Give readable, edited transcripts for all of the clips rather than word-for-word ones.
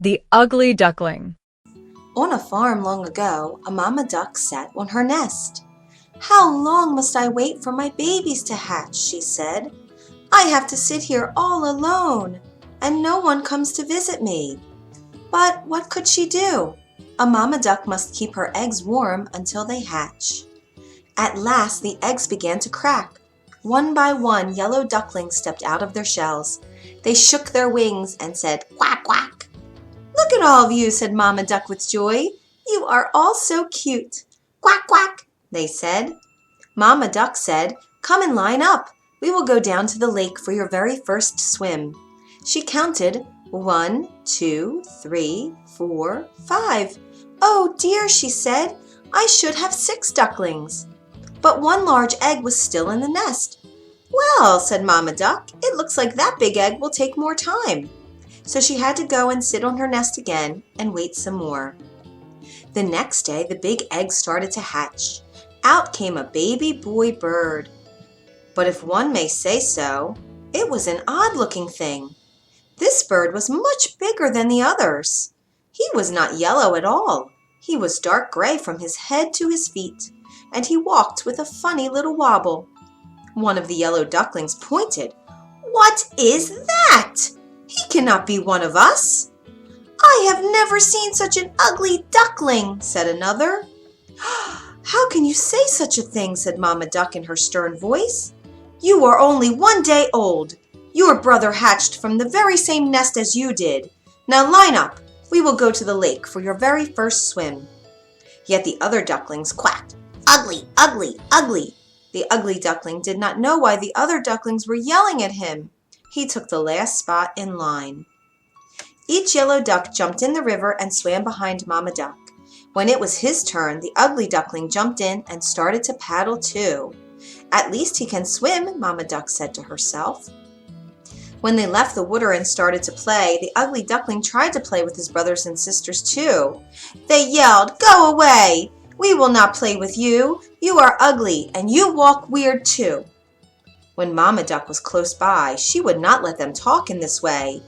The Ugly Duckling. On a farm long ago, a mama duck sat on her nest. "How long must I wait for my babies to hatch?" she said. "I have to sit here all alone, and no one comes to visit me." But what could she do? A mama duck must keep her eggs warm until they hatch. At last the eggs began to crack. One by one, yellow ducklings stepped out of their shells. They shook their wings and said, "Quack, quack." "Look at all of you," said Mama Duck with joy. "You are all so cute." "Quack, quack," they said. Mama Duck said, "Come and line up. We will go down to the lake for your very first swim." She counted 1, 2, 3, 4, 5. "Oh dear," she said, "I should have 6 ducklings." But one large egg was still in the nest. "Well," said Mama Duck, "it looks like that big egg will take more time." So she had to go and sit on her nest again and wait some more. The next day, the big egg started to hatch. Out came a baby boy bird. But if one may say so, it was an odd-looking thing. This bird was much bigger than the others. He was not yellow at all. He was dark gray from his head to his feet, and he walked with a funny little wobble. One of the yellow ducklings pointed. "What is that? He cannot be one of us." "I have never seen such an ugly duckling," said another. "How can you say such a thing?" said Mama Duck in her stern voice. "You are only 1 day old. Your brother hatched from the very same nest as you did. Now line up. We will go to the lake for your very first swim." Yet the other ducklings quacked, "Ugly, ugly, ugly." The ugly duckling did not know why the other ducklings were yelling at him. He took the last spot in line. Each yellow duck jumped in the river and swam behind Mama Duck. When it was his turn, the ugly duckling jumped in and started to paddle too. "At least he can swim," Mama Duck said to herself. When they left the water and started to play, the ugly duckling tried to play with his brothers and sisters too. They yelled, "Go away! We will not play with you. You are ugly and you walk weird too." When Mama Duck was close by, she would not let them talk in this way.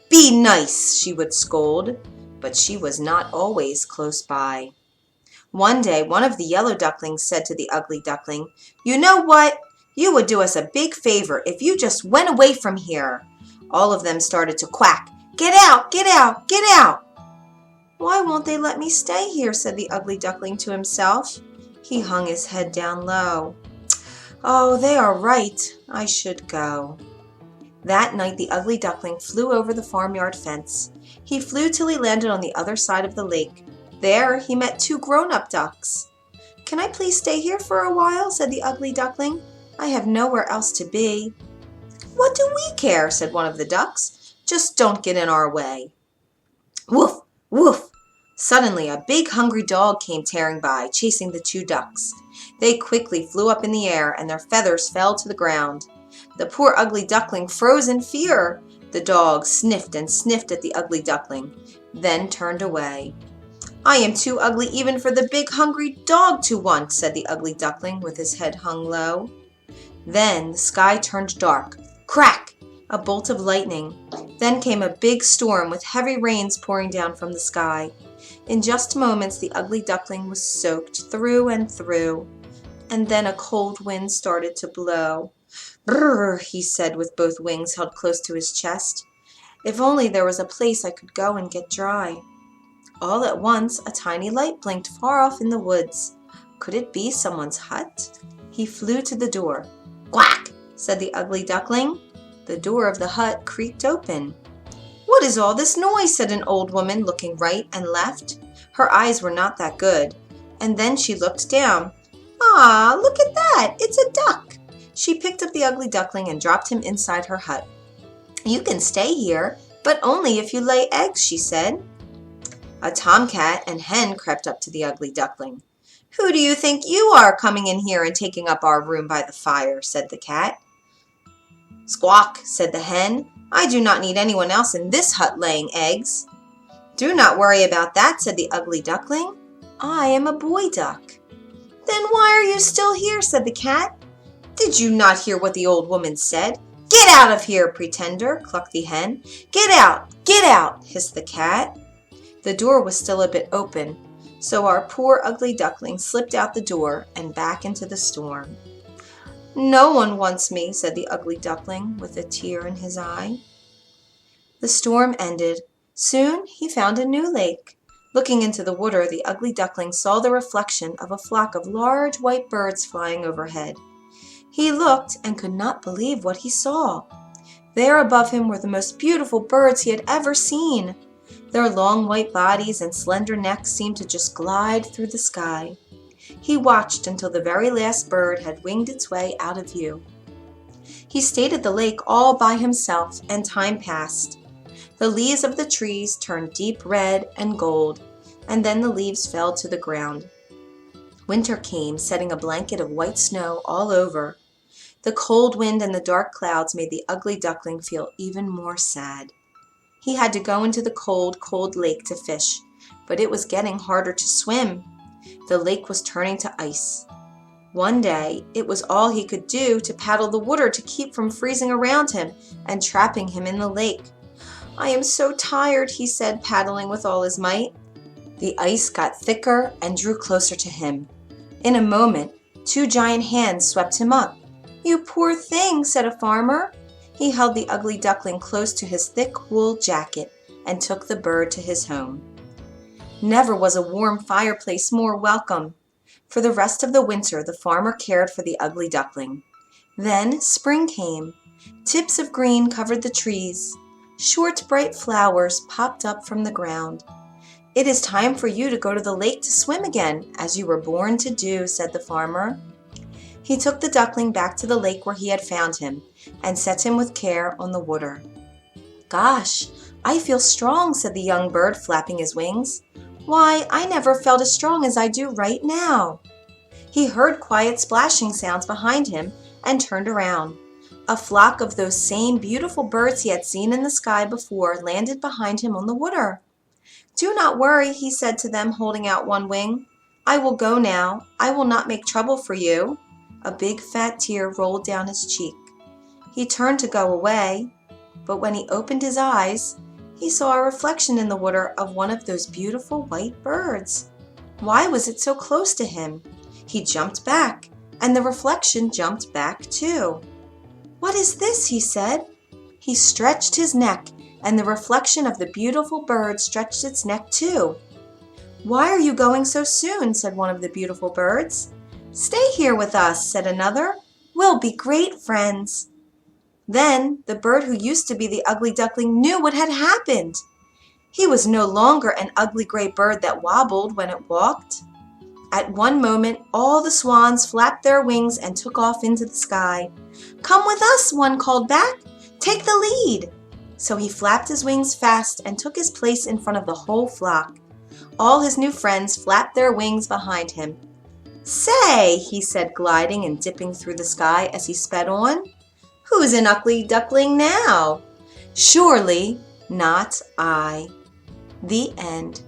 "Be nice," she would scold, but she was not always close by. One day, one of the yellow ducklings said to the ugly duckling, "You know what? You would do us a big favor if you just went away from here." All of them started to quack, "Get out, get out, get out." "Why won't they let me stay here?" said the ugly duckling to himself. He hung his head down low. "Oh, they are right. I should go." That night the ugly duckling flew over the farmyard fence. He flew till he landed on the other side of the lake. There he met 2 grown-up ducks. "Can I please stay here for a while?" said the ugly duckling. "I have nowhere else to be." "What do we care?" said one of the ducks. "Just don't get in our way." Woof, woof. Suddenly a big hungry dog came tearing by, chasing the 2 ducks. They quickly flew up in the air, and their feathers fell to the ground. The poor ugly duckling froze in fear. The dog sniffed and sniffed at the ugly duckling, then turned away. "I am too ugly even for the big hungry dog to want," said the ugly duckling with his head hung low. Then the sky turned dark. Crack! A bolt of lightning. Then came a big storm with heavy rains pouring down from the sky. In just moments the ugly duckling was soaked through and through. And then a cold wind started to blow. "Brrr," he said with both wings held close to his chest. "If only there was a place I could go and get dry." All at once a tiny light blinked far off in the woods. Could it be someone's hut? He flew to the door. "Quack!" said the ugly duckling. The door of the hut creaked open. "What is all this noise?" said an old woman, looking right and left. Her eyes were not that good. And then she looked down. "Ah, look at that! It's a duck!" She picked up the ugly duckling and dropped him inside her hut. "You can stay here, but only if you lay eggs," she said. A tomcat and hen crept up to the ugly duckling. "Who do you think you are, coming in here and taking up our room by the fire?" said the cat. "Squawk," said the hen. "I do not need anyone else in this hut laying eggs." "Do not worry about that," said the ugly duckling. "I am a boy duck." "Then why are you still here?" said the cat. "Did you not hear what the old woman said?" "Get out of here, pretender," clucked the hen. Get out, hissed the cat. The door was still a bit open, so our poor ugly duckling slipped out the door and back into the storm. "No one wants me," said the ugly duckling with a tear in his eye. The storm ended. Soon he found a new lake. Looking into the water, the ugly duckling saw the reflection of a flock of large white birds flying overhead. He looked and could not believe what he saw. There above him were the most beautiful birds he had ever seen. Their long white bodies and slender necks seemed to just glide through the sky. He watched until the very last bird had winged its way out of view. He stayed at the lake all by himself, and time passed. The leaves of the trees turned deep red and gold, and then the leaves fell to the ground. Winter came, setting a blanket of white snow all over. The cold wind and the dark clouds made the ugly duckling feel even more sad. He had to go into the cold, cold lake to fish, but it was getting harder to swim. The lake was turning to ice. One day, it was all he could do to paddle the water to keep from freezing around him and trapping him in the lake. "I am so tired," he said, paddling with all his might. The ice got thicker and drew closer to him. In a moment, two giant hands swept him up. "You poor thing," said a farmer. He held the ugly duckling close to his thick wool jacket and took the bird to his home. Never was a warm fireplace more welcome. For the rest of the winter, the farmer cared for the ugly duckling. Then spring came. Tips of green covered the trees. Short, bright flowers popped up from the ground. "It is time for you to go to the lake to swim again, as you were born to do," said the farmer. He took the duckling back to the lake where he had found him and set him with care on the water. "Gosh, I feel strong," said the young bird, flapping his wings. "Why, I never felt as strong as I do right now." He heard quiet splashing sounds behind him and turned around. A flock of those same beautiful birds he had seen in the sky before landed behind him on the water. "Do not worry," he said to them, holding out one wing. "I will go now. I will not make trouble for you." A big fat tear rolled down his cheek. He turned to go away, but when he opened his eyes, he saw a reflection in the water of one of those beautiful white birds. Why was it so close to him? He jumped back, and the reflection jumped back too. "What is this?" he said. He stretched his neck, and the reflection of the beautiful bird stretched its neck too. "Why are you going so soon?" said one of the beautiful birds. "Stay here with us," said another. "We'll be great friends." Then the bird who used to be the ugly duckling knew what had happened. He was no longer an ugly gray bird that wobbled when it walked. At one moment, all the swans flapped their wings and took off into the sky. "Come with us," one called back. "Take the lead." So he flapped his wings fast and took his place in front of the whole flock. All his new friends flapped their wings behind him. "Say," he said, gliding and dipping through the sky as he sped on, "who's an ugly duckling now? Surely not I." The end.